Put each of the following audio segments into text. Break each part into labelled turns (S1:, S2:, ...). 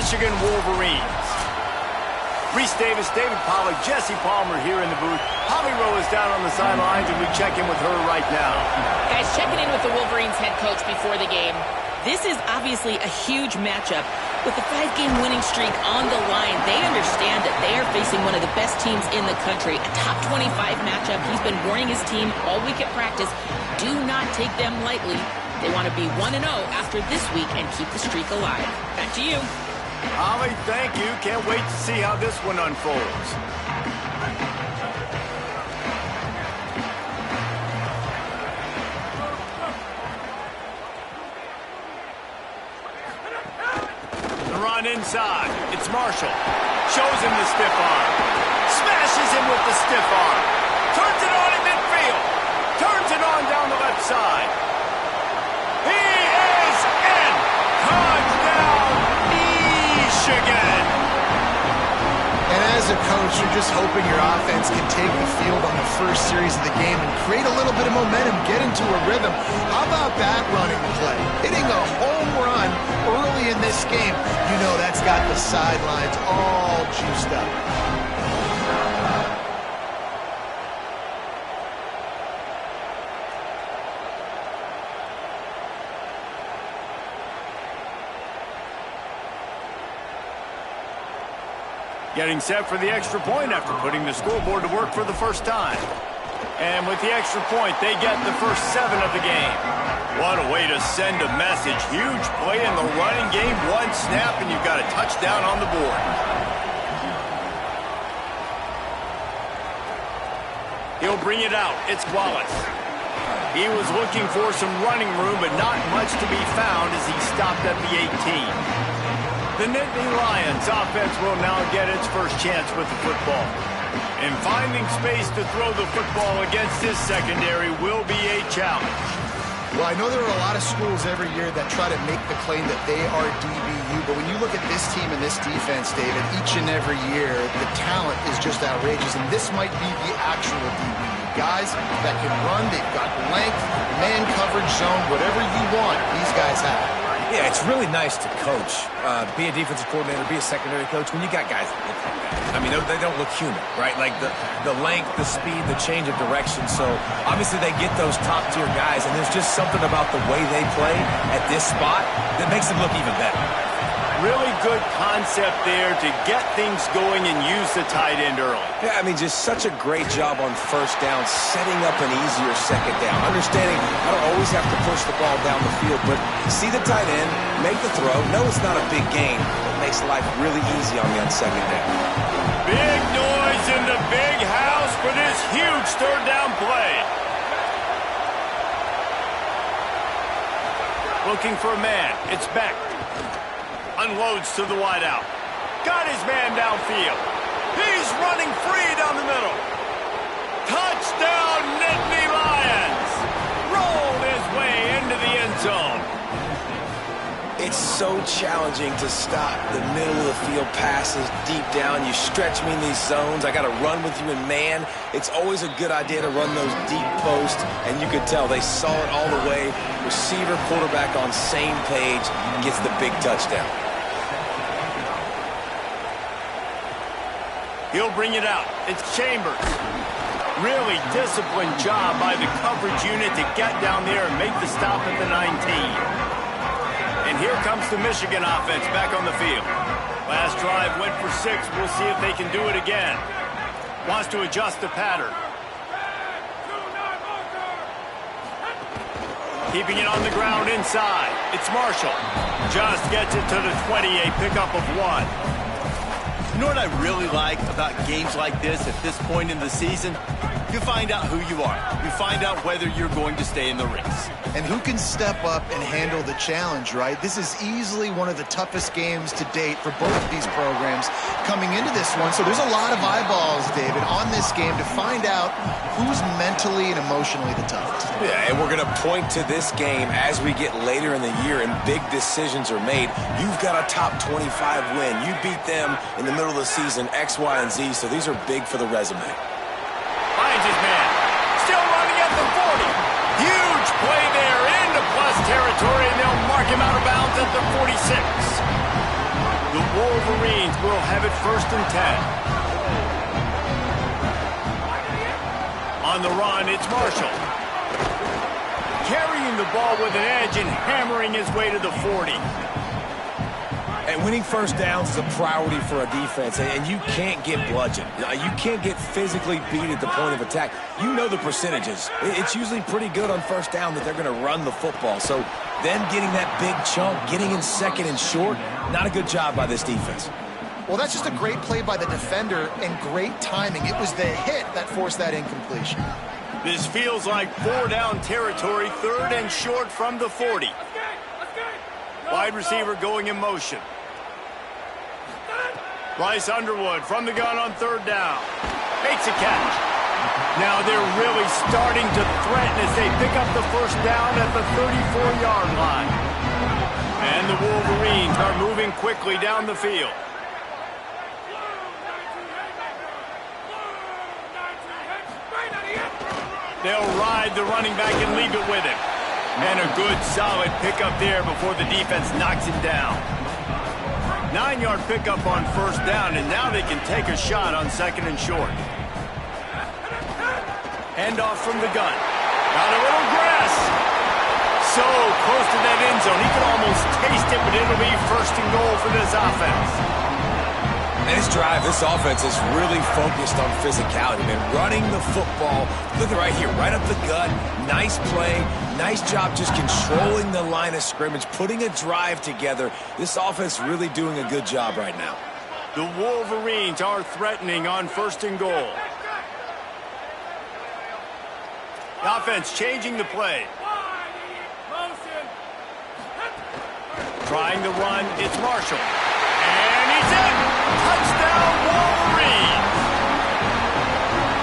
S1: Michigan Wolverines. Reese Davis, David Pollack, Jesse Palmer here in the booth. Holly Rowe is down on the sidelines, and we check in with her right now.
S2: Guys, checking in with the Wolverines head coach before the game. This is obviously a huge matchup. With the 5-game winning streak on the line, they understand that they are facing one of the best teams in the country. A top 25 matchup. He's been warning his team all week at practice. Do not take them lightly. They want to be 1-0 after this week and keep the streak alive. Back to you.
S1: Holly, thank you. Can't wait to see how this one unfolds. The run inside. It's Marshall. Shows him the stiff arm. Smashes him with the stiff arm. Turns it on in midfield. Turns it on down the left side. He is in. Touchdown, Michigan.
S3: And as a coach, you're just hoping your offense can take the field on the first series of the game and create a little bit of momentum, get into a rhythm. How about that running play? Hitting a home run early in this game. You know that's got the sidelines all juiced up.
S1: Getting set for the extra point after putting the scoreboard to work for the first time. And with the extra point, they get the first 7 of the game. What a way to send a message. Huge play in the running game. One snap, and you've got a touchdown on the board. He'll bring it out. It's Wallace. He was looking for some running room, but not much to be found as he stopped at the 18. The Nittany Lions offense will now get its first chance with the football. And finding space to throw the football against his secondary will be a challenge.
S3: Well, I know there are a lot of schools every year that try to make the claim that they are DBU, but when you look at this team and this defense, David, each and every year, the talent is just outrageous, and this might be the actual DBU. Guys that can run, they've got length, man coverage zone, whatever you want, these guys have.
S4: Yeah, it's really nice to coach, be a defensive coordinator, be a secondary coach when you got guys that look like that. I mean, they don't look human, right? Like the length, the speed, the change of direction. So obviously they get those top-tier guys, and there's just something about the way they play at this spot that makes them look even better.
S1: Really good concept there to get things going and use the tight end early.
S4: Yeah, I mean, just such a great job on first down, setting up an easier second down. Understanding I don't always have to push the ball down the field, but see the tight end, make the throw. No, it's not a big gain. It makes life really easy on me on second down.
S1: Big noise in the big house for this huge third down play. Looking for a man. It's Beck. Unloads to the wideout. Got his man downfield. He's running free down the middle. Touchdown, Nittany Lions. Rolled his way into the end zone.
S4: It's so challenging to stop the middle of the field passes deep down. You stretch me in these zones. I got to run with you in man. It's always a good idea to run those deep posts, and you could tell they saw it all the way. Receiver, quarterback on same page, gets the big touchdown.
S1: He'll bring it out. It's Chambers. Really disciplined job by the coverage unit to get down there and make the stop at the 19. And here comes the Michigan offense back on the field. Last drive went for 6. We'll see if they can do it again. Wants to adjust the pattern. Keeping it on the ground inside. It's Marshall. Just gets it to the 20, a pickup of 1. You know what I really like about games like this at this point in the season? You find out who you are. You find out whether you're going to stay in the race.
S3: And who can step up and handle the challenge, right? This is easily one of the toughest games to date for both of these programs coming into this one. So there's a lot of eyeballs, David, on this game to find out who's mentally and emotionally the toughest.
S4: Yeah, and we're going to point to this game as we get later in the year and big decisions are made. You've got a top 25 win. You beat them in the middle of the season, X, Y, and Z, so these are big for the resume.
S1: Finds his man. Still running at the 40. Huge play there into plus territory, and they'll mark him out of bounds at the 46. The Wolverines will have it 1st and 10. On the run, it's Marshall. Carrying the ball with an edge and hammering his way to the 40.
S4: And winning first downs is a priority for a defense, and you can't get bludgeoned. You can't get physically beat at the point of attack. You know the percentages. It's usually pretty good on first down that they're going to run the football. So them getting that big chunk, getting in 2nd and short, not a good job by this defense.
S3: Well, that's just a great play by the defender and great timing. It was the hit that forced that incompletion.
S1: This feels like 4-down territory, 3rd and short from the 40. Wide receiver going in motion. Bryce Underwood from the gun on 3rd down. Makes a catch. Now they're really starting to threaten as they pick up the 1st down at the 34-yard line. And the Wolverines are moving quickly down the field. They'll ride the running back and leave it with him. And a good, solid pickup there before the defense knocks him down. 9-yard pickup on 1st down, and now they can take a shot on 2nd and short. Handoff from the gun. Got a little grass. So close to that end zone. He can almost taste it, but it'll be 1st and goal for this offense.
S4: And this drive, this offense is really focused on physicality, man. Running the football. Look at right here, right up the gut. Nice play. Nice job just controlling the line of scrimmage, putting a drive together. This offense really doing a good job right now.
S1: The Wolverines are threatening on 1st and goal. The offense changing the play. Trying the run, it's Marshall. And he's in! Touchdown, Wolverines!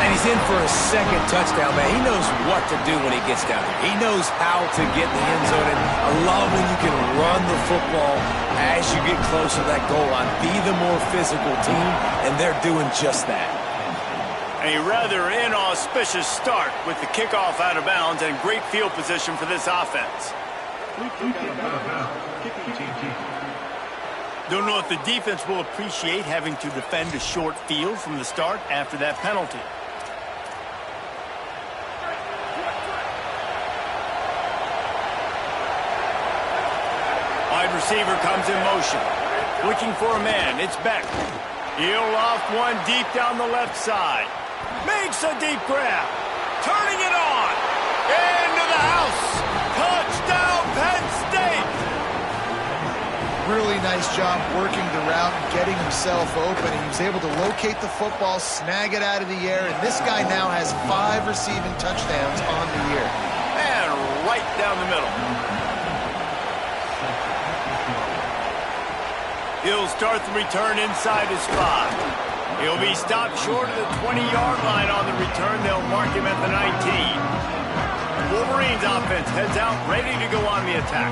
S4: And he's in for a 2nd touchdown, man. He knows what to do when he gets down there. He knows how to get in the end zone. And I love when you can run the football as you get closer to that goal line. Be the more physical team, and they're doing just that.
S1: A rather inauspicious start with the kickoff out of bounds and great field position for this offense. Don't know if the defense will appreciate having to defend a short field from the start after that penalty. Wide receiver comes in motion. Looking for a man. It's Beck. He'll loft one deep down the left side. Makes a deep grab. Turning it on. Into the house. Touchdown, Penn State.
S3: Really nice job working the route and getting himself open. He was able to locate the football, snag it out of the air, and this guy now has 5 receiving touchdowns on the year.
S1: And right down the middle. He'll start the return inside his 5. He'll be stopped short of the 20-yard line on the return. They'll mark him at the 19. Wolverines offense heads out, ready to go on the attack.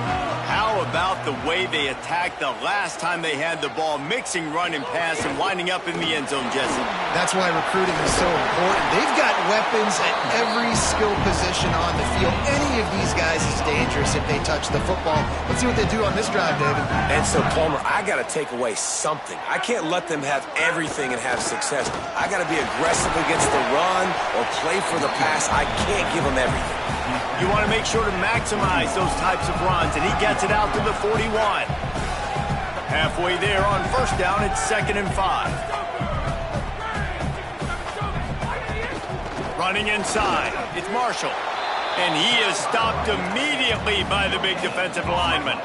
S1: How about the way they attacked the last time they had the ball, mixing run and pass and winding up in the end zone, Jesse?
S3: That's why recruiting is so important. They've got weapons at every skill position on the field. Any of these guys is dangerous if they touch the football. Let's see what they do on this drive, David.
S4: And so, Palmer, I got to take away something. I can't let them have everything and have success. I got to be aggressive against the run or play for the pass. I can't give them everything.
S1: You want to make sure to maximize those types of runs, and he gets it out to the 41. Halfway there on 1st down, it's 2nd and 5. Running inside, it's Marshall. And he is stopped immediately by the big defensive lineman.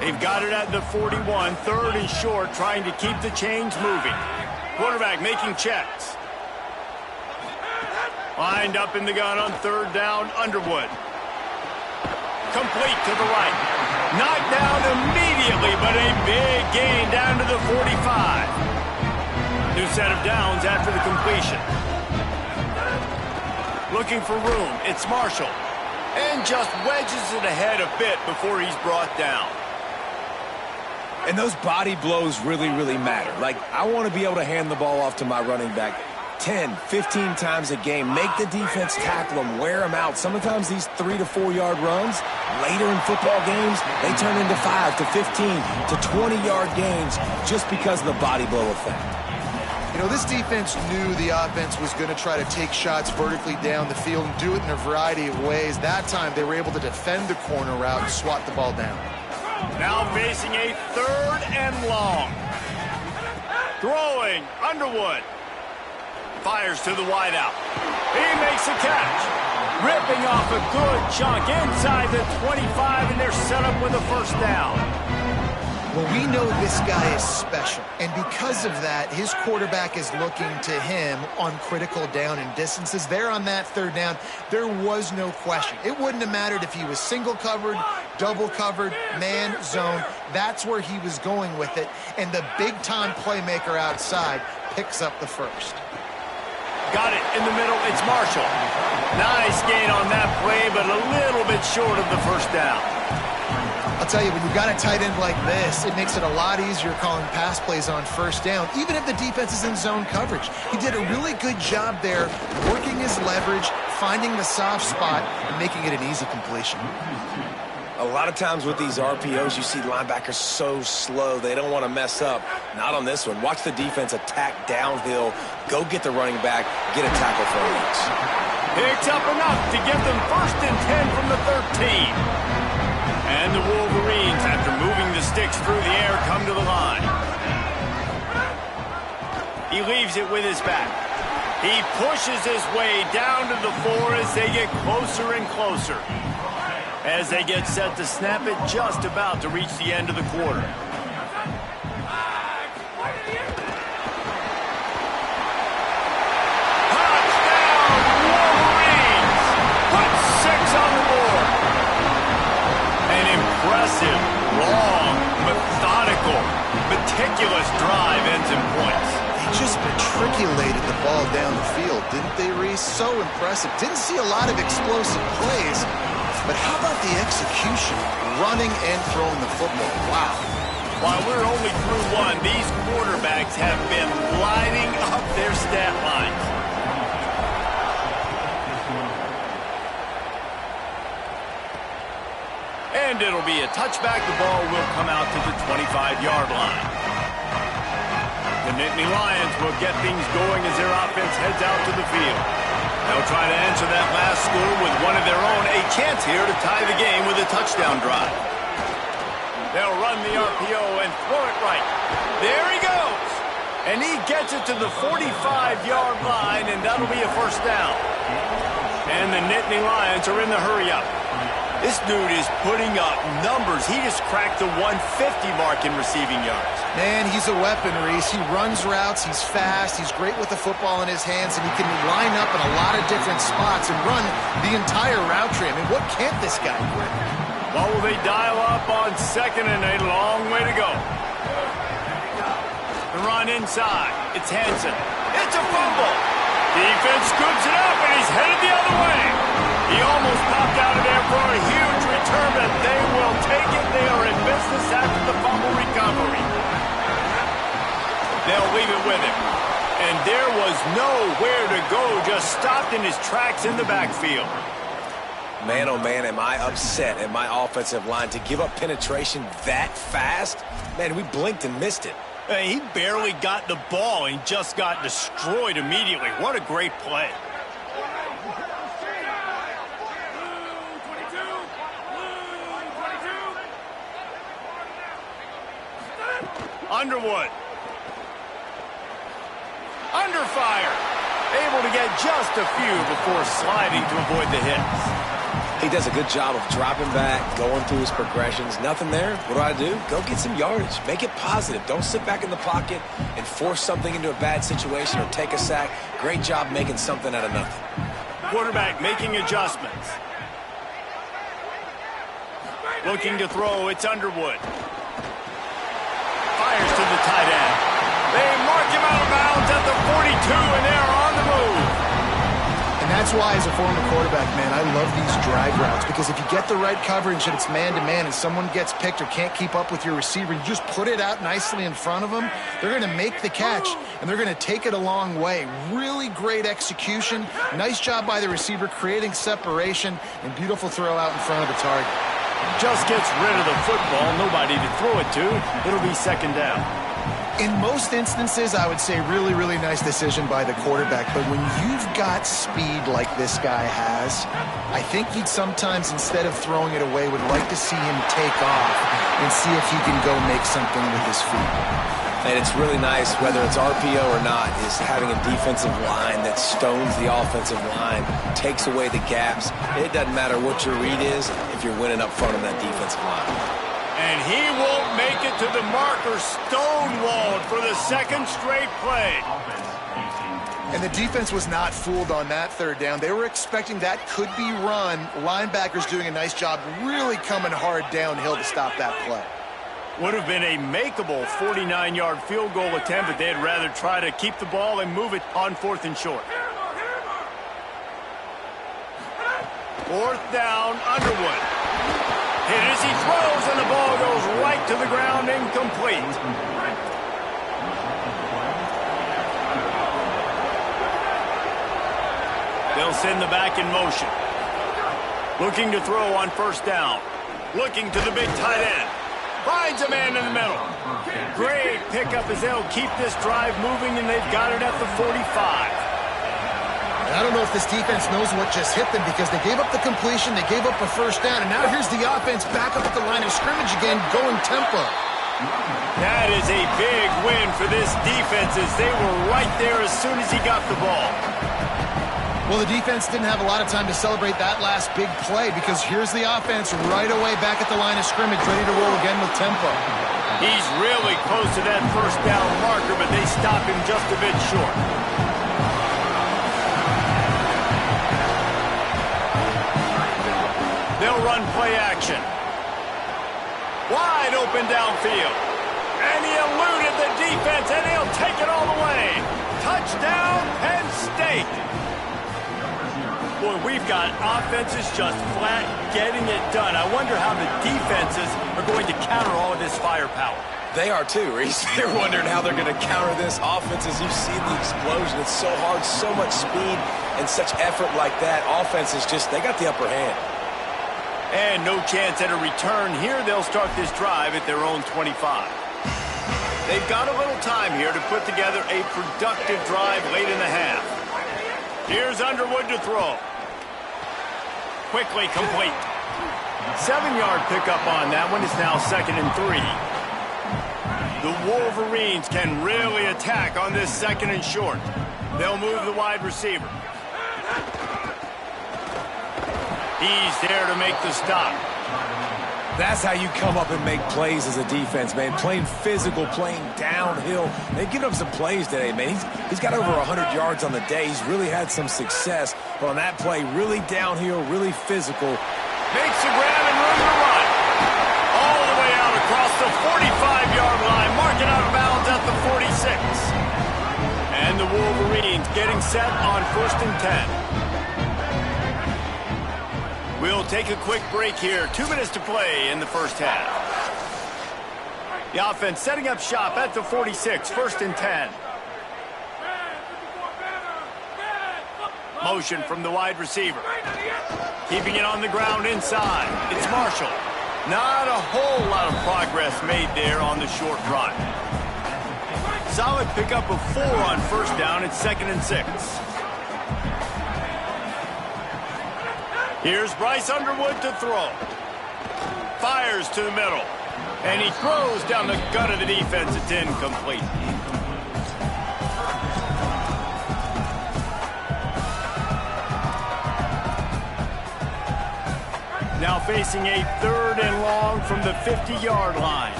S1: They've got it at the 41, 3rd and short, trying to keep the chains moving. Quarterback making checks. Lined up in the gun on 3rd down, Underwood. Complete to the right. Knocked down immediately, but a big gain down to the 45. New set of downs after the completion. Looking for room, it's Marshall. And just wedges it ahead a bit before he's brought down.
S4: And those body blows really, really matter. Like, I want to be able to hand the ball off to my running back 10, 15 times a game. Make the defense tackle them, wear them out. Sometimes these 3 to 4 yard runs, later in football games, they turn into 5 to 15 to 20-yard games just because of the body blow effect.
S3: You know, this defense knew the offense was going to try to take shots vertically down the field and do it in a variety of ways. That time, they were able to defend the corner route and swat the ball down.
S1: Now facing a 3rd and long. Throwing, Underwood. Fires to the wideout. He makes a catch. Ripping off a good chunk inside the 25, and they're set up with a 1st down.
S3: Well, we know this guy is special, and because of that, his quarterback is looking to him on critical down and distances. There on that 3rd down, there was no question. It wouldn't have mattered if he was single covered, double covered, man, zone. That's where he was going with it, and the big-time playmaker outside picks up the 1st.
S1: Got it in the middle. It's Marshall. Nice gain on that play, but a little bit short of the 1st down.
S3: I'll tell you, when you've got a tight end like this, it makes it a lot easier calling pass plays on 1st down, even if the defense is in zone coverage. He did a really good job there, working his leverage, finding the soft spot, and making it an easy completion.
S4: A lot of times with these RPOs, you see linebackers so slow, they don't want to mess up. Not on this one. Watch the defense attack downhill, go get the running back, get a tackle for a reach.
S1: Picks up enough to give them 1st and 10 from the 13. And the Wolverines, after moving the sticks through the air, come to the line. He leaves it with his back. He pushes his way down to the 4 as they get closer and closer. As they get set to snap it, just about to reach the end of the quarter. Touchdown, Wolverines! Put 6 on the board. An impressive, long, methodical, meticulous drive ends in points.
S3: They just matriculated the ball down the field, didn't they, Reese? So impressive. Didn't see a lot of explosive plays, but how about the execution, running and throwing the football? Wow.
S1: While we're only through 1, these quarterbacks have been lighting up their stat lines. And it'll be a touchback. The ball will come out to the 25-yard line. The Nittany Lions will get things going as their offense heads out to the field. They'll try to answer that last score with one of their own. A chance here to tie the game with a touchdown drive. They'll run the RPO and throw it right. There he goes. And he gets it to the 45-yard line, and that'll be a 1st down. And the Nittany Lions are in the hurry-up. This dude is putting up numbers. He just cracked the 150 mark in receiving yards.
S3: Man, he's a weapon, Reese. He runs routes, he's fast, he's great with the football in his hands, and he can line up in a lot of different spots and run the entire route tree. I mean, what can't this guy do?
S1: What will they dial up on 2nd and a long way to go? The run inside. It's Hansen. It's a fumble. Defense scoops it up, and he's headed the other way. He almost popped out of there for a huge return, but they will take it. They are in business after the fumble recovery. They'll leave it with him. And there was nowhere to go, just stopped in his tracks in the backfield.
S4: Man, oh man, am I upset at my offensive line to give up penetration that fast? Man, we blinked and missed it.
S1: He barely got the ball and just got destroyed immediately. What a great play. Underwood. Under fire. Able to get just a few before sliding to avoid the hits.
S4: He does a good job of dropping back, going through his progressions. Nothing there. What do? Go get some yardage. Make it positive. Don't sit back in the pocket and force something into a bad situation or take a sack. Great job making something out of nothing.
S1: Quarterback making adjustments. Looking to throw. It's Underwood. Fires to the tight end. They mark him out of bounds at the 42, and they're on the move.
S3: And That's why, as a former quarterback, man, I love these drag routes, because if you get the right coverage and it's man-to-man and someone gets picked or can't keep up with your receiver, you just put it out nicely in front of them, they're going to make the catch, and they're going to take it a long way. Really great execution. Nice job by the receiver creating separation, and beautiful throw out in front of the target.
S1: Just gets rid of the football, nobody to throw it to. It'll be second down.
S3: In most instances, I would say really, really nice decision by the quarterback. But when you've got speed like this guy has, I think he'd sometimes, instead of throwing it away, would like to see him take off and see if he can go make something with his feet.
S4: And it's really nice, whether it's RPO or not, is having a defensive line that stones the offensive line, takes away the gaps. It doesn't matter what your read is if you're winning up front of that defensive line.
S1: And he won't make it to the marker, stonewalled for the second straight play.
S3: And the defense was not fooled on that third down. They were expecting that could be run. Linebackers doing a nice job really coming hard downhill to stop that play.
S1: Would have been a makeable 49-yard field goal attempt, but they'd rather try to keep the ball and move it on 4th and short. 4th down, Underwood. Hit as he throws, and the ball goes right to the ground, incomplete. They'll send the back in motion. Looking to throw on 1st down. Looking to the big tight end. Finds a man in the middle. Great pickup as they'll keep this drive moving, and they've got it at the 45.
S3: I don't know if this defense knows what just hit them, because they gave up the completion, they gave up a 1st down, and now here's the offense back up at the line of scrimmage again, going tempo.
S1: That is a big win for this defense, as they were right there as soon as he got the ball.
S3: Well, the defense didn't have a lot of time to celebrate that last big play, because here's the offense right away back at the line of scrimmage, ready to roll again with tempo.
S1: He's really close to that 1st down marker, but they stop him just a bit short. They'll run play action. Wide open downfield. And he eluded the defense, and he'll take it all the way. Touchdown, Penn State. Boy, we've got offenses just flat getting it done. I wonder how the defenses are going to counter all of this firepower.
S4: They are too, Reese. They're wondering how they're going to counter this offense. As you've seen the explosion, it's so hard, so much speed, and such effort like that. Offense is just, they got the upper hand.
S1: And no chance at a return here. They'll start this drive at their own 25. They've got a little time here to put together a productive drive late in the half. Here's Underwood to throw. Quickly complete. 7-yard pickup on that one. It's now 2nd and 3. The Wolverines can really attack on this 2nd and short. They'll move the wide receiver. He's there to make the stop.
S4: That's how you come up and make plays as a defense, man. Playing physical, playing downhill. They've given up some plays today, man. He's got over 100 yards on the day. He's really had some success. But on that play, really downhill, really physical.
S1: Makes the grab and room to run. All the way out across the 45-yard line. Marking out of bounds at the 46. And the Wolverines getting set on 1st and 10. We'll take a quick break here. 2 minutes to play in the 1st half. The offense setting up shop at the 46, 1st and 10. Motion from the wide receiver. Keeping it on the ground inside. It's Marshall. Not a whole lot of progress made there on the short run. Solid pickup of 4 on 1st down. It's 2nd and 6. Here's Bryce Underwood to throw. Fires to the middle. And he throws down the gut of the defense. It's incomplete. Now facing a 3rd and long from the 50-yard line.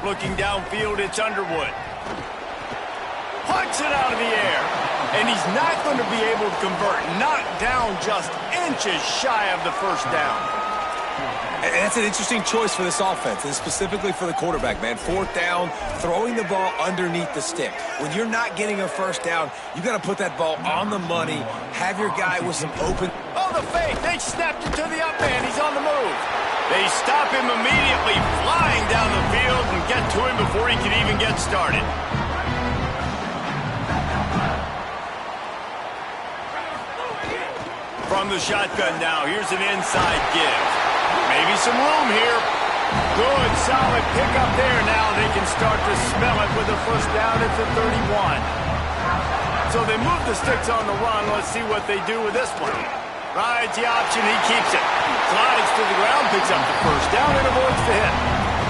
S1: Looking downfield, it's Underwood. Puts it out of the air. And he's not going to be able to convert. Knocked down just inches shy of the 1st down.
S4: And that's an interesting choice for this offense, and specifically for the quarterback, man. 4th down, throwing the ball underneath the stick. When you're not getting a first down, you got to put that ball on the money, have your guy with some open...
S1: Oh, the fake. They snapped it to the up man. He's on the move. They stop him immediately, flying down the field and get to him before he can even get started. From the shotgun now, here's an inside give. Maybe some room here. Good, solid pickup there. Now they can start to smell it with a first down at the 31. So they move the sticks on the run. Let's see what they do with this one. Rides the option, he keeps it. Slides to the ground, picks up the first down, and avoids the hit.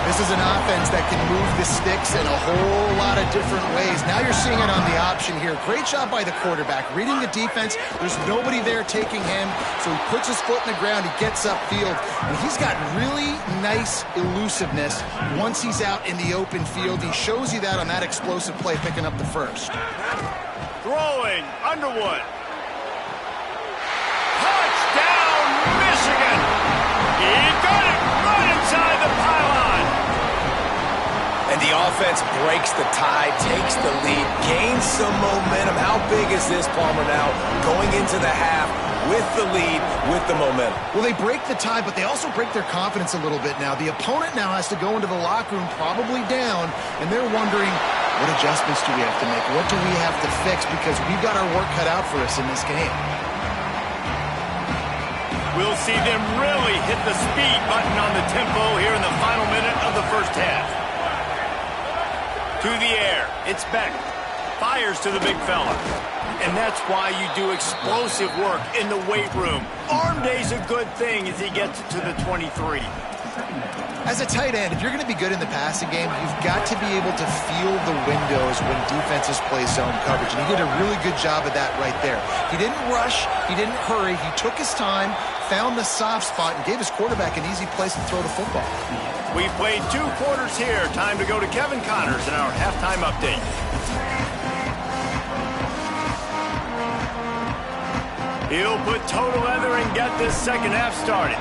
S3: This is an offense that can move the sticks in a whole lot of different ways. Now you're seeing it on the option here. Great job by the quarterback. Reading the defense, there's nobody there taking him, so he puts his foot in the ground, he gets upfield, and he's got really nice elusiveness once he's out in the open field. He shows you that on that explosive play, picking up the first.
S1: Throwing, Underwood. Touchdown, Michigan! He got it right inside the pylon.
S4: And the offense breaks the tie, takes the lead, gains some momentum. How big is this, Palmer, now going into the half with the lead, with the momentum?
S3: Well, they break the tie, but they also break their confidence a little bit now. The opponent now has to go into the locker room probably down, and they're wondering, what adjustments do we have to make? What do we have to fix? Because we've got our work cut out for us in this game.
S1: We'll see them really hit the speed button on the tempo here in the final minute of the first half. To the air, it's Beck. Fires to the big fella. And that's why you do explosive work in the weight room. Arm day's a good thing as he gets it to the 23.
S3: As a tight end, if you're going to be good in the passing game, you've got to be able to feel the windows when defenses play zone coverage. And he did a really good job of that right there. He didn't rush. He didn't hurry. He took his time, found the soft spot, and gave his quarterback an easy place to throw the football.
S1: We played 2 quarters here. Time to go to Kevin Connors in our halftime update. He'll put toe to leather and get this second half started.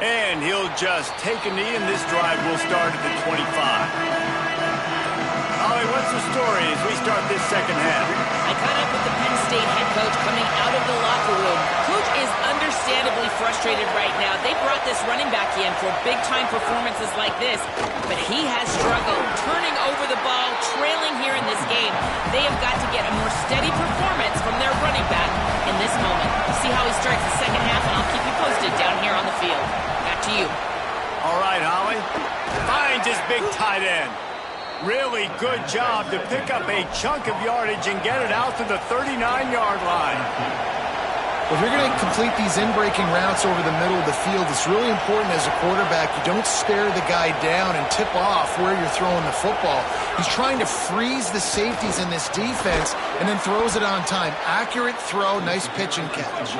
S1: And he'll just take a knee, and this drive will start at the 25. Holly, what's the story as we start this second half?
S2: I caught up with the Penn State head coach coming out of the locker room. Coach is understandably frustrated right now. They brought this running back in for big-time performances like this, but he has struggled turning over the ball, trailing here in this game. They have got to get a more steady performance from their running back in this moment. We'll see how he starts the second half, and I'll keep you posted down here on the field. Back to you.
S1: All right, Holly. Finds his big tight end. Really good job to pick up a chunk of yardage and get it out to the 39-yard line.
S3: If you're going to complete these in-breaking routes over the middle of the field, it's really important as a quarterback you don't stare the guy down and tip off where you're throwing the football. He's trying to freeze the safeties in this defense and then throws it on time. Accurate throw, nice pitch and catch.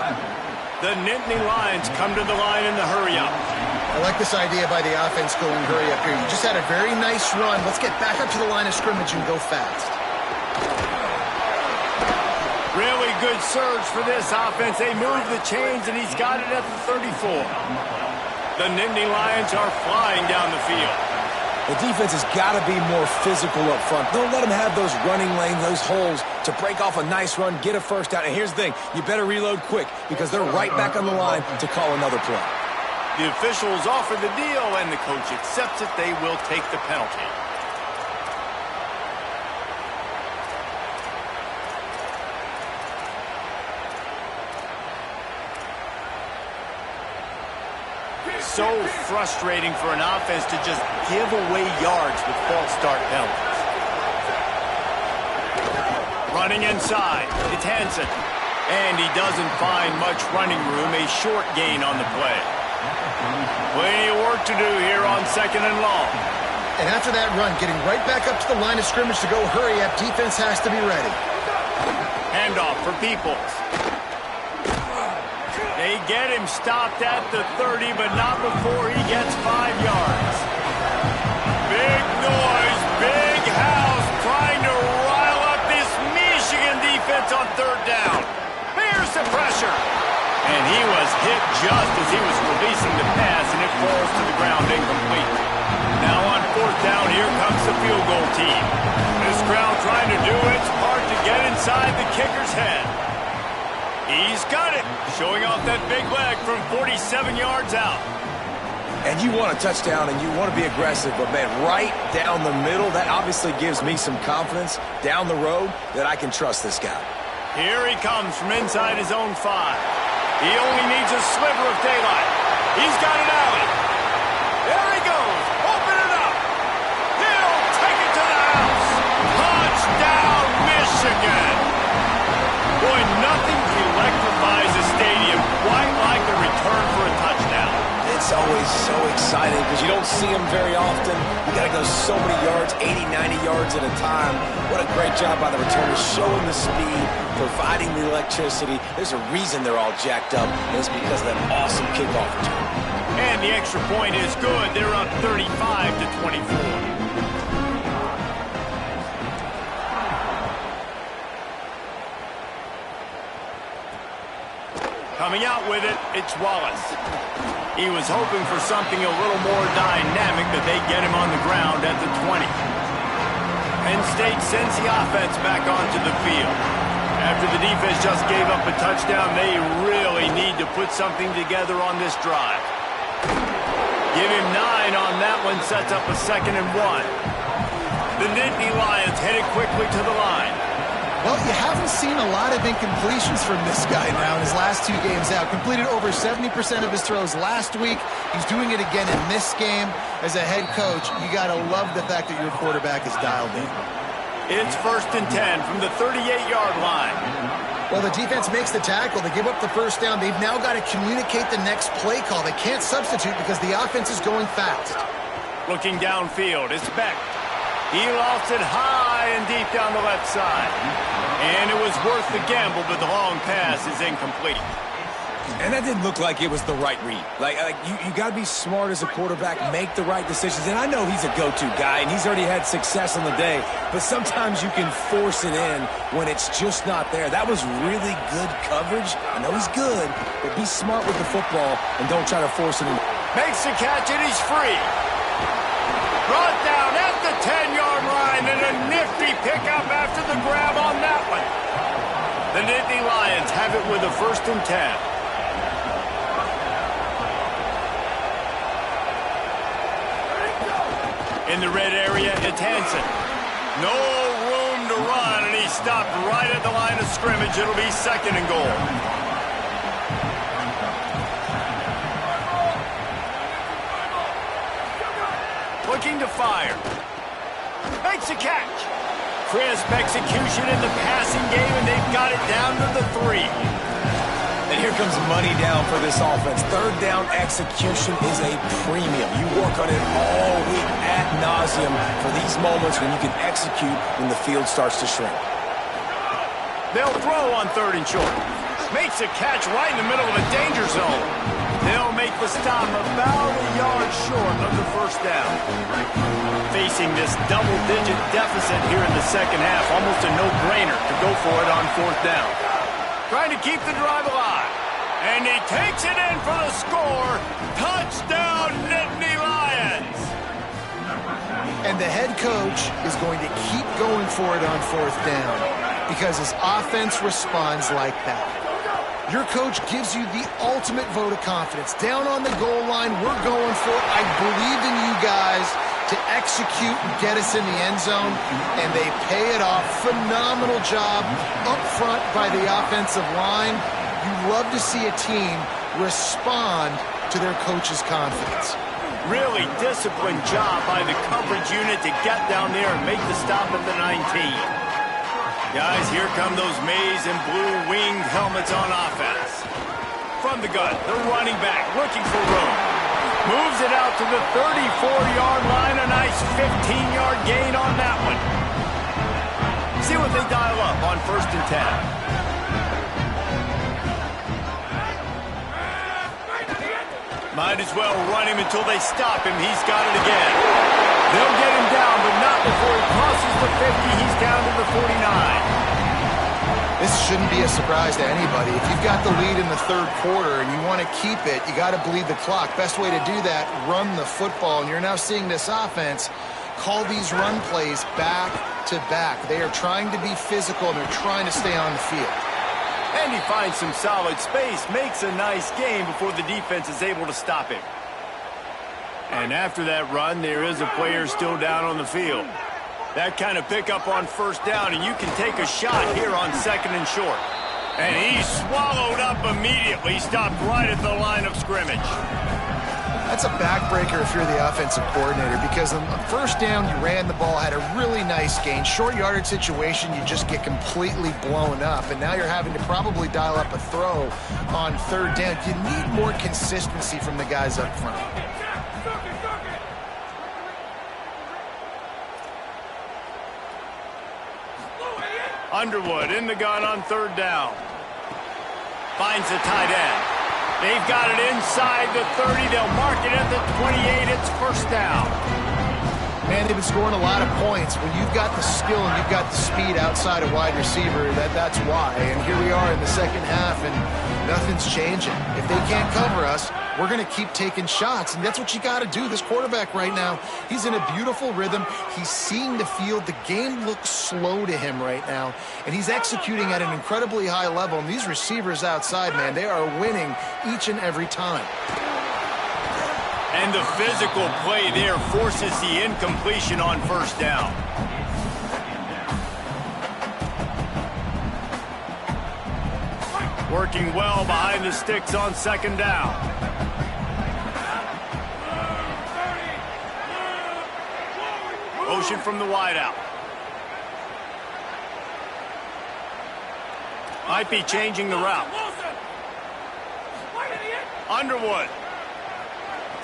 S1: The Nittany Lions come to the line in the hurry-up.
S3: I like this idea by the offense going hurry up here. You just had a very nice run. Let's get back up to the line of scrimmage and go fast.
S1: Really good surge for this offense. They move the chains, and he's got it at the 34. The Nittany Lions are flying down the field.
S4: The defense has got to be more physical up front. Don't let them have those running lanes, those holes to break off a nice run, get a first down. And here's the thing, you better reload quick because they're right back on the line to call another play.
S1: The officials offer the deal, and the coach accepts it. They will take the penalty. So frustrating for an offense to just give away yards with false start penalties. Running inside, it's Hansen. And he doesn't find much running room, a short gain on the play. Plenty of work to do here on 2nd and long.
S3: And after that run, getting right back up to the line of scrimmage to go hurry up, defense has to be ready.
S1: Handoff for Peoples. They get him stopped at the 30, but not before he gets 5 yards. Big noise, big house, trying to rile up this Michigan defense Lions on third down. Here's the pressure. And he was hit just as he was releasing the pass, and it falls to the ground incomplete. Now on fourth down, here comes the field goal team. This crowd trying to do its part to get inside the kicker's head. He's got it, showing off that big leg from 47 yards out.
S4: And you want a touchdown and you want to be aggressive, but man, right down the middle, that obviously gives me some confidence down the road that I can trust this guy.
S1: Here he comes from inside his own 5. He only needs a sliver of daylight. He's got an alley. There he goes. Open it up. He'll take it to the house. Touchdown, Michigan. Boy, nothing electrifies a stadium quite like the return for a touchdown.
S4: It's always so exciting because you don't see them very often. You got to go so many yards, 80, 90 yards at a time. What a great job by the returners, showing the speed, providing the electricity. There's a reason they're all jacked up, and it's because of that awesome kickoff return.
S1: And the extra point is good. They're up 35-24. Coming out with it, it's Wallace. He was hoping for something a little more dynamic, but they get him on the ground at the 20. Penn State sends the offense back onto the field. After the defense just gave up a touchdown, they really need to put something together on this drive. Give him 9 on that one, sets up a 2nd and 1. The Nittany Lions headed quickly to the line.
S3: Well, you haven't seen a lot of incompletions from this guy now in his last 2 games out. Completed over 70% of his throws last week. He's doing it again in this game. As a head coach, you got to love the fact that your quarterback is dialed in.
S1: It's 1st and 10 from the 38-yard line.
S3: Well, the defense makes the tackle. They give up the first down. They've now got to communicate the next play call. They can't substitute because the offense is going fast.
S1: Looking downfield, it's Beck. He lost it high and deep down the left side. And it was worth the gamble, but the long pass is incomplete.
S4: And that didn't look like it was the right read. You got to be smart as a quarterback, make the right decisions. And I know he's a go-to guy, and he's already had success on the day. But sometimes you can force it in when it's just not there. That was really good coverage. I know he's good, but be smart with the football and don't try to force it in.
S1: Makes the catch, and he's free. Brought down at the 10-yard line, and a nifty pickup after the grab on that one. The Nittany Lions have it with a 1st and 10. In the red area, it's Hansen. No room to run, and he stopped right at the line of scrimmage. It'll be 2nd and goal. Looking to fire. Makes a catch. Crisp execution in the passing game, and they've got it down to the 3.
S4: And here comes money down for this offense. 3rd down execution is a premium. You work on it all week ad nauseum for these moments when you can execute when the field starts to shrink.
S1: They'll throw on 3rd and short. Makes a catch right in the middle of a danger zone. They'll make the stop about a yard short of the 1st down. Facing this double-digit deficit here in the 2nd half, almost a no-brainer to go for it on 4th down. Trying to keep the drive alive. And he takes it in for the score. Touchdown, Nittany Lions.
S3: And the head coach is going to keep going for it on 4th down because his offense responds like that. Your coach gives you the ultimate vote of confidence. Down on the goal line, we're going for it. I believe in you guys to execute and get us in the end zone, and they pay it off. Phenomenal job up front by the offensive line. You love to see a team respond to their coach's confidence.
S1: Really disciplined job by the coverage unit to get down there and make the stop at the 19. Guys, here come those maize and blue winged helmets on offense. From the gun, the running back looking for room. Moves it out to the 34-yard line. A nice 15-yard gain on that one. See what they dial up on 1st and 10. Might as well run him until they stop him. He's got it again. They'll get him down, but not before he crosses the 50. He's down to the 49.
S3: This shouldn't be a surprise to anybody. If you've got the lead in the third quarter and you want to keep it, you got to bleed the clock. Best way to do that, run the football. And you're now seeing this offense call these run plays back to back. They are trying to be physical, and they're trying to stay on the field.
S1: And he finds some solid space, makes a nice gain before the defense is able to stop him. And after that run, there is a player still down on the field. That kind of pickup on first down, and you can take a shot here on second and short. And he's swallowed up immediately, stopped right at the line of scrimmage.
S3: That's a backbreaker if you're the offensive coordinator, because on first down, you ran the ball, had a really nice gain. Short yardage situation, you just get completely blown up, and now you're having to probably dial up a throw on third down. You need more consistency from the guys up front.
S1: Underwood in the gun on third down. Finds the tight end. They've got it inside the 30. They'll mark it at the 28. It's first down.
S3: Man, they've been scoring a lot of points. When you've got the skill and you've got the speed outside a wide receiver, that's why. And here we are in the second half, and nothing's changing. If they can't cover us, we're going to keep taking shots, and that's what you got to do. This quarterback right now, he's in a beautiful rhythm. He's seeing the field. The game looks slow to him right now, and he's executing at an incredibly high level. And these receivers outside, man, they are winning each and every time.
S1: And the physical play there forces the incompletion on first down. Working well behind the sticks on second down. Motion from the wideout. Might be changing the route. Underwood.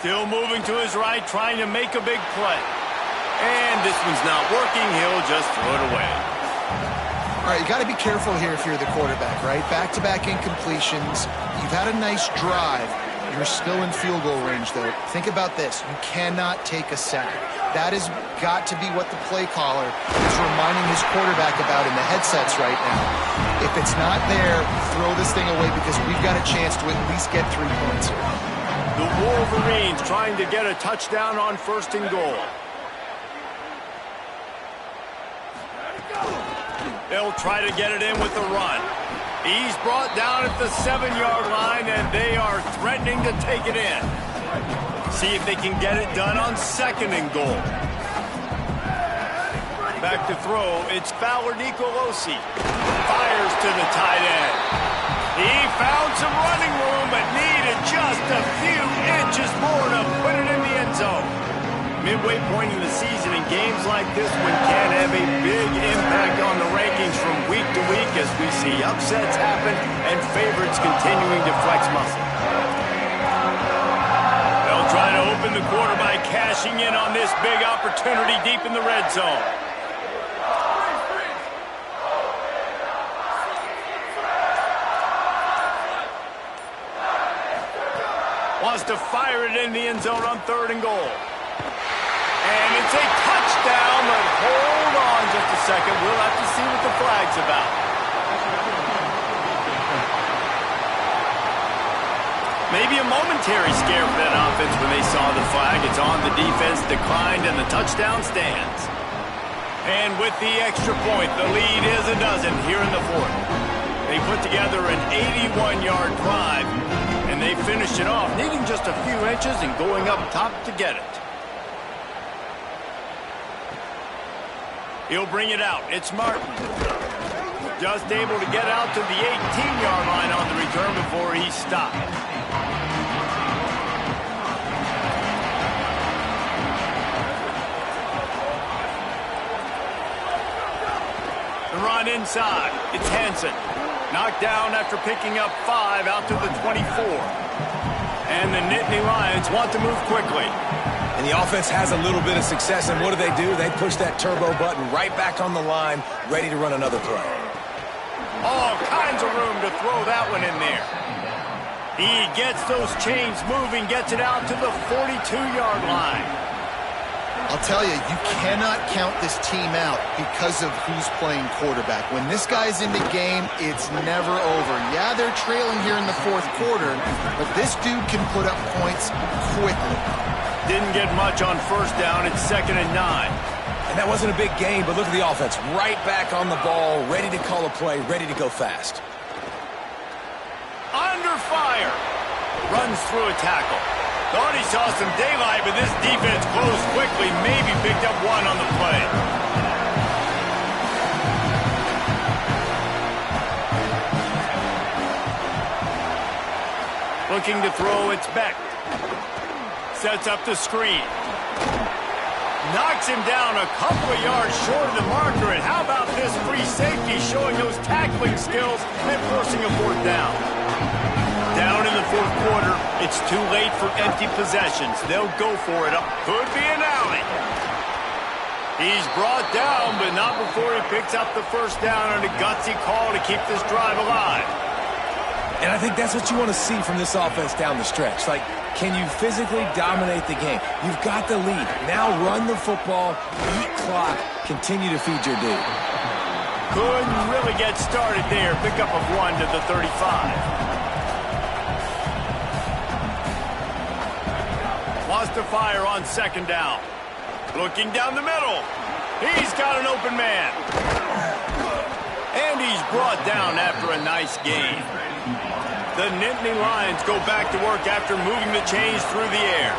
S1: Still moving to his right, trying to make a big play. And this one's not working. He'll just throw it away.
S3: All right, you got to be careful here if you're the quarterback, right? Back-to-back incompletions. You've had a nice drive. You're still in field goal range, though. Think about this. You cannot take a sack. That has got to be what the play caller is reminding his quarterback about in the headsets right now. If it's not there, throw this thing away, because we've got a chance to at least get 3 points here.
S1: The Wolverines trying to get a touchdown on first and goal. They'll try to get it in with the run. He's brought down at the 7-yard line, and they are threatening to take it in. See if they can get it done on second and goal. Back to throw, it's Fowler Nicolosi. Fires to the tight end. He found some running room, but needed just a few inches more to put it in the end zone. Midway point in the season, and games like this one can have a big impact on the rankings from week to week as we see upsets happen and favorites continuing to flex muscle. They'll try to open the quarter by cashing in on this big opportunity deep in the red zone. Wants to fire it in the end zone on third and goal. And it's a touchdown, but hold on just a second. We'll have to see what the flag's about. Maybe a momentary scare for that offense when they saw the flag. It's on, the defense declined, and the touchdown stands. And with the extra point, the lead is a dozen here in the fourth. They put together an 81-yard drive, and they finished it off, needing just a few inches and going up top to get it. He'll bring it out. It's Martin. Just able to get out to the 18-yard line on the return before he's stopped. The run inside. It's Hansen. Knocked down after picking up 5 out to the 24. And the Nittany Lions want to move quickly.
S4: And the offense has a little bit of success, and what do? They push that turbo button right back on the line, ready to run another play.
S1: All kinds of room to throw that one in there. He gets those chains moving, gets it out to the 42-yard line.
S3: I'll tell you, you cannot count this team out because of who's playing quarterback. When this guy's in the game, it's never over. Yeah, they're trailing here in the fourth quarter, but this dude can put up points quickly.
S1: Didn't get much on first down. It's 2nd and 9.
S4: And that wasn't a big gain, but look at the offense. Right back on the ball, ready to call a play, ready to go fast.
S1: Under fire. Runs through a tackle. Thought he saw some daylight, but this defense closed quickly. Maybe picked up one on the play. Looking to throw, it's Beck. Sets up the screen. Knocks him down a couple of yards short of the marker. And how about this free safety showing those tackling skills and forcing a fourth down? Down in the fourth quarter, it's too late for empty possessions. They'll go for it. Could be an alley. He's brought down, but not before he picks up the first down on a gutsy call to keep this drive alive.
S4: And I think that's what you want to see from this offense down the stretch. Like, can you physically dominate the game? You've got the lead. Now run the football, eat clock, continue to feed your dude.
S1: Couldn't really get started there. Pickup of 1 to the 35. Wants to fire on 2nd down. Looking down the middle. He's got an open man. And he's brought down after a nice gain. The Nittany Lions go back to work after moving the chains through the air.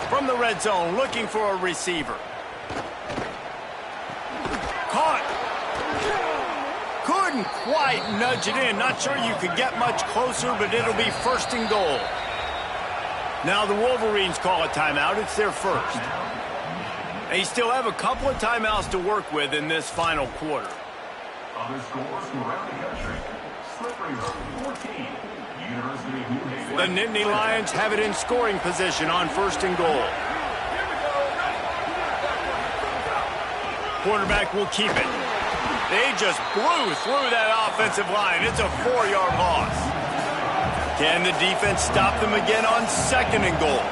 S1: From the red zone, looking for a receiver. Caught. Couldn't quite nudge it in. Not sure you could get much closer, but it'll be 1st and goal. Now the Wolverines call a timeout. It's their first. They still have a couple of timeouts to work with in this final quarter.
S5: Other scores from around the country. Slip River, 14. University of New Haven.
S1: The Nittany Lions have it in scoring position on 1st and goal. Quarterback will keep it. They just blew through that offensive line. It's a 4-yard loss. Can the defense stop them again on 2nd and goal?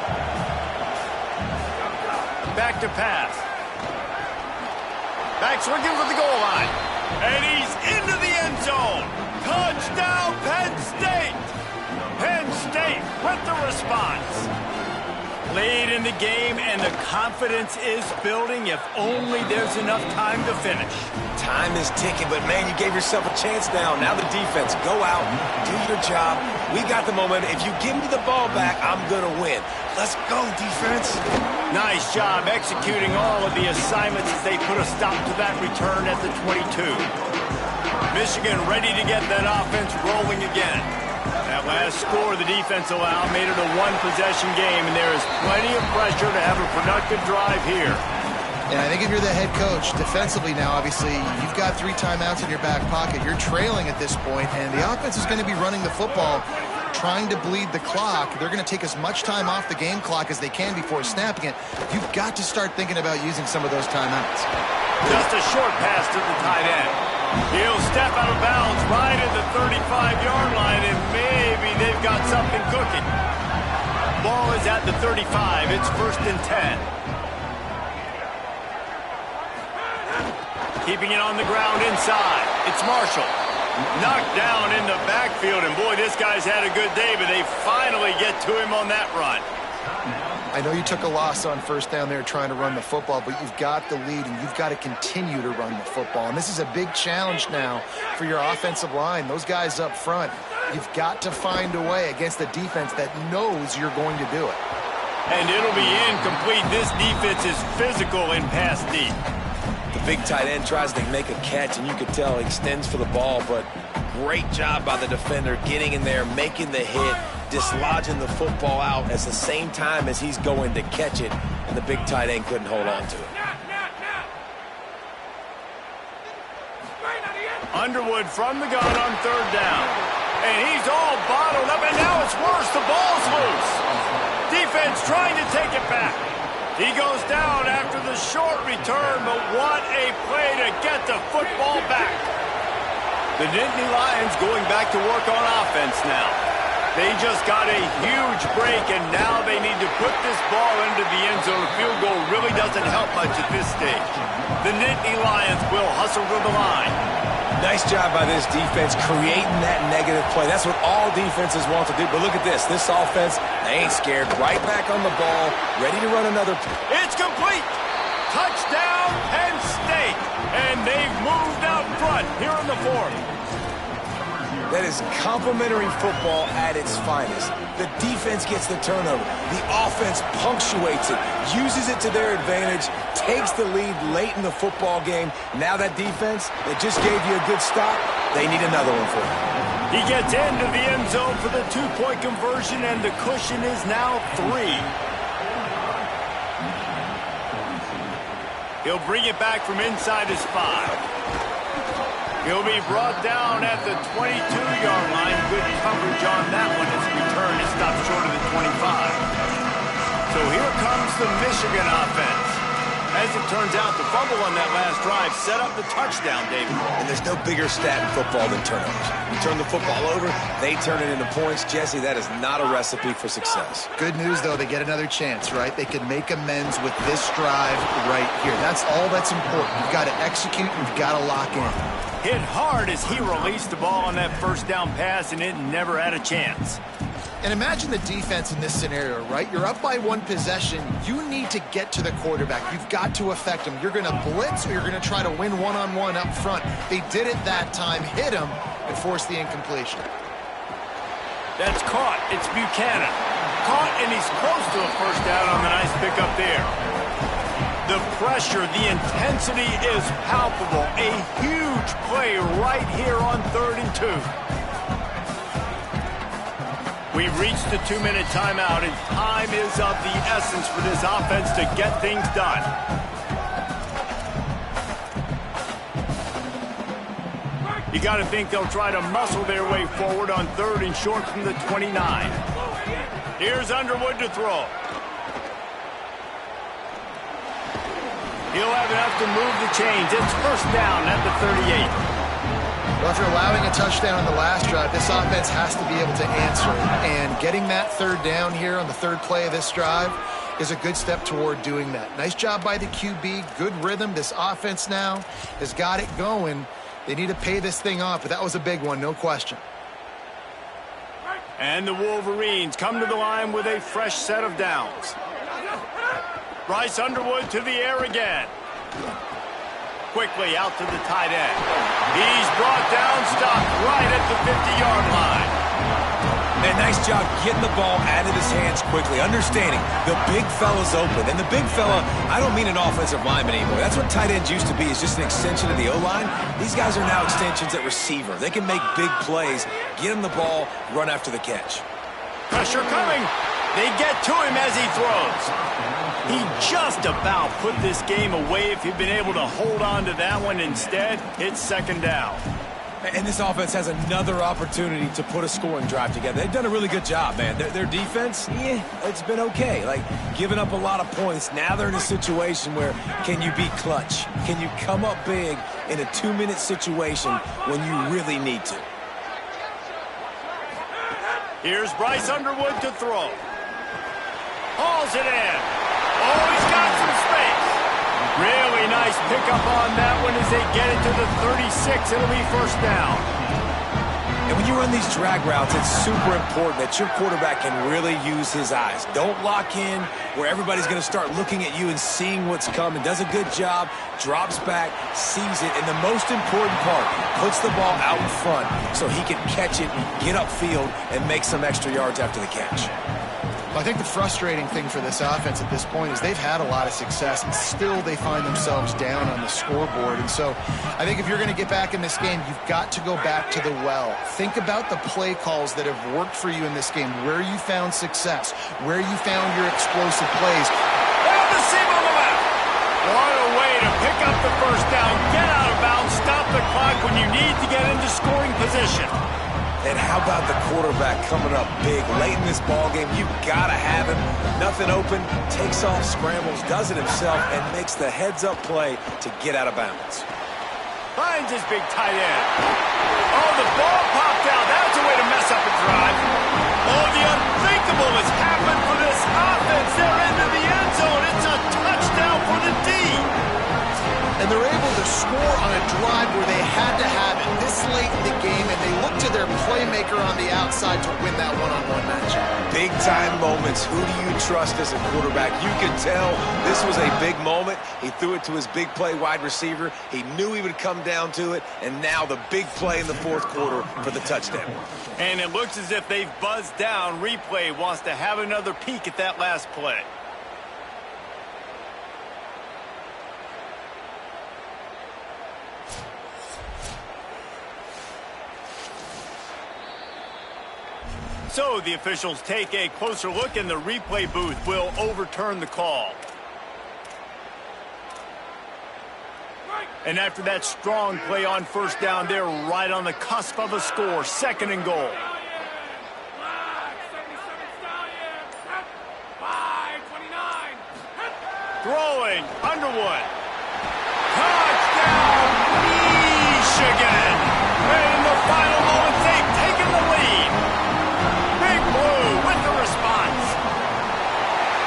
S1: Back to pass. Back's looking for the goal line. And he's into the end zone. Touchdown, Penn State. Penn State with the response. Late in the game, and the confidence is building if only there's enough time to finish.
S4: Time is ticking, but man, you gave yourself a chance now. Now the defense, go out, do your job. We got the momentum. If you give me the ball back, I'm going to win. Let's go, defense.
S1: Nice job executing all of the assignments as they put a stop to that return at the 22. Michigan ready to get that offense rolling again. That last score the defense allowed made it a one-possession game, and there is plenty of pressure to have a productive drive here.
S3: And I think if you're the head coach, defensively now, obviously, you've got 3 timeouts in your back pocket. You're trailing at this point, and the offense is going to be running the football, trying to bleed the clock. They're going to take as much time off the game clock as they can before snapping it. You've got to start thinking about using some of those timeouts.
S1: Just a short pass to the tight end. He'll step out of bounds right at the 35-yard line, and maybe they've got something cooking. Ball is at the 35. It's 1st and 10. Keeping it on the ground inside. It's Marshall. Knocked down in the backfield, and boy, this guy's had a good day, but they finally get to him on that run.
S3: I know you took a loss on 1st down there trying to run the football, but you've got the lead, and you've got to continue to run the football. And this is a big challenge now for your offensive line. Those guys up front, you've got to find a way against a defense that knows you're going to do it.
S1: And it'll be incomplete. This defense is physical in pass deep.
S4: The big tight end tries to make a catch, and you can tell he extends for the ball, but great job by the defender getting in there, making the hit, dislodging the football out at the same time as he's going to catch it, and the big tight end couldn't hold on to it.
S1: Underwood from the gun on 3rd down. And he's all bottled up, and now it's worse. The ball's loose. Defense trying to take it back. He goes down after the short return, but what a play to get the football back. The Nittany Lions going back to work on offense now. They just got a huge break, and now they need to put this ball into the end zone. A field goal really doesn't help much at this stage. The Nittany Lions will hustle to the line.
S4: Nice job by this defense creating that negative play. That's what all defenses want to do. But look at this. This offense, they ain't scared. Right back on the ball, ready to run another.
S1: It's complete. Touchdown, Penn State. And they've moved out front here in the fourth.
S4: That is complimentary football at its finest. The defense gets the turnover. The offense punctuates it, uses it to their advantage, takes the lead late in the football game. Now that defense that just gave you a good stop, they need another one for you.
S1: He gets into the end zone for the two-point conversion, and the cushion is now 3. He'll bring it back from inside his 5. He'll be brought down at the 22-yard line. Good coverage on that one as he returned and stopped short of the 25. So here comes the Michigan offense. As it turns out, the fumble on that last drive set up the touchdown, David.
S4: And there's no bigger stat in football than turnovers. You turn the football over, they turn it into points. Jesse, that is not a recipe for success.
S3: Good news, though, they get another chance, right? They can make amends with this drive right here. That's all that's important. You've got to execute, you've got to lock in.
S1: Hit hard as he released the ball on that first down pass, and it never had a chance.
S3: And imagine the defense in this scenario, right? You're up by 1 possession. You need to get to the quarterback. You've got to affect him. You're going to blitz or you're going to try to win one-on-one up front. They did it that time, hit him, and forced the incompletion.
S1: That's caught. It's Buchanan. Caught, and he's close to a first down on the nice pickup there. The pressure, the intensity is palpable. A huge play right here on 3rd and 2. We've reached the 2-minute timeout, and time is of the essence for this offense to get things done. You got to think they'll try to muscle their way forward on 3rd and short from the 29. Here's Underwood to throw. He'll have enough to move the chains. It's first down at the 38.
S3: Well, after allowing a touchdown in the last drive, this offense has to be able to answer. And getting that 3rd down here on the 3rd play of this drive is a good step toward doing that. Nice job by the QB. Good rhythm. This offense now has got it going. They need to pay this thing off, but that was a big one, no question.
S1: And the Wolverines come to the line with a fresh set of downs. Bryce Underwood to the air again. Quickly out to the tight end. He's brought down, stopped right at the 50-yard line.
S4: Man, nice job getting the ball out of his hands quickly, understanding the big fella's open. And the big fella, I don't mean an offensive lineman anymore. That's what tight ends used to be, is just an extension of the O-line. These guys are now extensions at receiver. They can make big plays, get him the ball, run after the catch.
S1: Pressure coming. They get to him as he throws. He just about put this game away if he'd been able to hold on to that one. Instead, it's 2nd down.
S4: And this offense has another opportunity to put a scoring drive together. They've done a really good job, man. Their defense, it's been okay. Like, giving up a lot of points. Now they're in a situation where can you be clutch? Can you come up big in a 2-minute situation when you really need to?
S1: Here's Bryce Underwood to throw. Hauls it in. Oh, he's got some space. Really nice pickup on that one as they get it to the 36. It'll be first down.
S4: And when you run these drag routes, it's super important that your quarterback can really use his eyes. Don't lock in where everybody's going to start looking at you and seeing what's coming. Does a good job, drops back, sees it, and the most important part, puts the ball out in front so he can catch it, get upfield, and make some extra yards after the catch.
S3: Well, I think the frustrating thing for this offense at this point is they've had a lot of success, and still they find themselves down on the scoreboard. And so I think if you're going to get back in this game, you've got to go back to the well. Think about the play calls that have worked for you in this game, where you found success, where you found your explosive plays.
S1: And the seam on the left. What a way to pick up the first down, get out of bounds, stop the clock when you need to get into scoring position.
S4: And how about the quarterback coming up big late in this ballgame? You've got to have him. Nothing open, takes off, scrambles, does it himself, and makes the heads-up play to get out of bounds.
S1: Finds his big tight end. Oh, the ball popped out. That's a way to mess up a drive.
S3: playmaker on the outside to win that one-on-one matchup.
S4: Big-time moments. Who do you trust as a quarterback? You can tell this was a big moment. He threw it to his big play wide receiver. He knew he would come down to it, and now the big play in the fourth quarter for the touchdown.
S1: And it looks as if they've buzzed down. Replay wants to have another peek at that last play. So the officials take a closer look, and the replay booth will overturn the call. And after that strong play on first down, they're right on the cusp of a score. 2nd and goal. Throwing, Underwood. Touchdown, Michigan! And in the final moments, they've taken the lead. Big Blue with the response.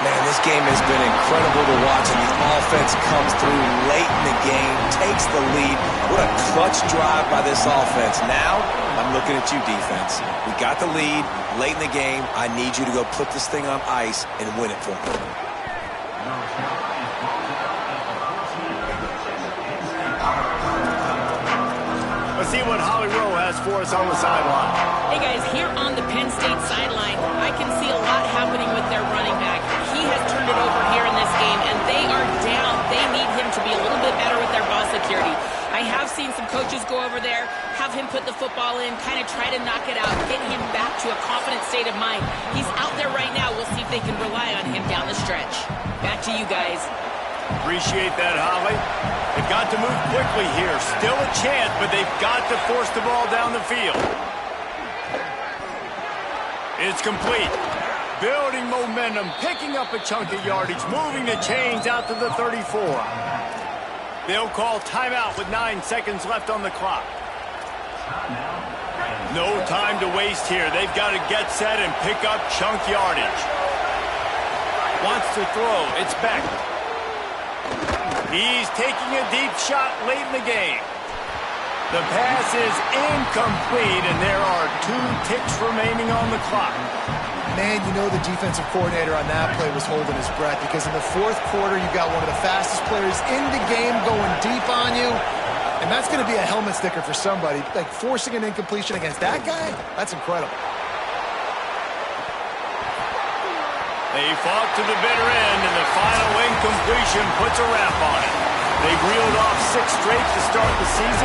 S4: Man, this game has been incredible to watch, and the offense comes through late in the game, takes the lead. What a clutch drive by this offense. Now, I'm looking at you, defense. We got the lead late in the game. I need you to go put this thing on ice and win it for me.
S1: Let's see what Holly Rowe has for us on the sideline.
S2: Hey, guys, here on the Penn State sideline, I can see a lot happening with their running back. He has turned it over here in this game, and they are down. They need him to be a little bit better with their ball security. I have seen some coaches go over there, have him put the football in, kind of try to knock it out, get him back to a confident state of mind. He's out there right now. We'll see if they can rely on him down the stretch. Back to you guys.
S1: Appreciate that, Holly. They've got to move quickly here. Still a chance, but they've got to force the ball down the field. It's complete. Building momentum, picking up a chunk of yardage, moving the chains out to the 34. They'll call timeout with 9 seconds left on the clock. No time to waste here. They've got to get set and pick up chunk yardage. Wants to throw. It's Beck. He's taking a deep shot late in the game. The pass is incomplete, and there are 2 ticks remaining on the clock.
S3: Man, you know the defensive coordinator on that play was holding his breath, because in the fourth quarter, you got one of the fastest players in the game going deep on you, and that's going to be a helmet sticker for somebody. Like, forcing an incompletion against that guy, that's incredible.
S1: They fought to the bitter end, and the final incompletion puts a wrap on it. They've reeled off 6 straight to start the season.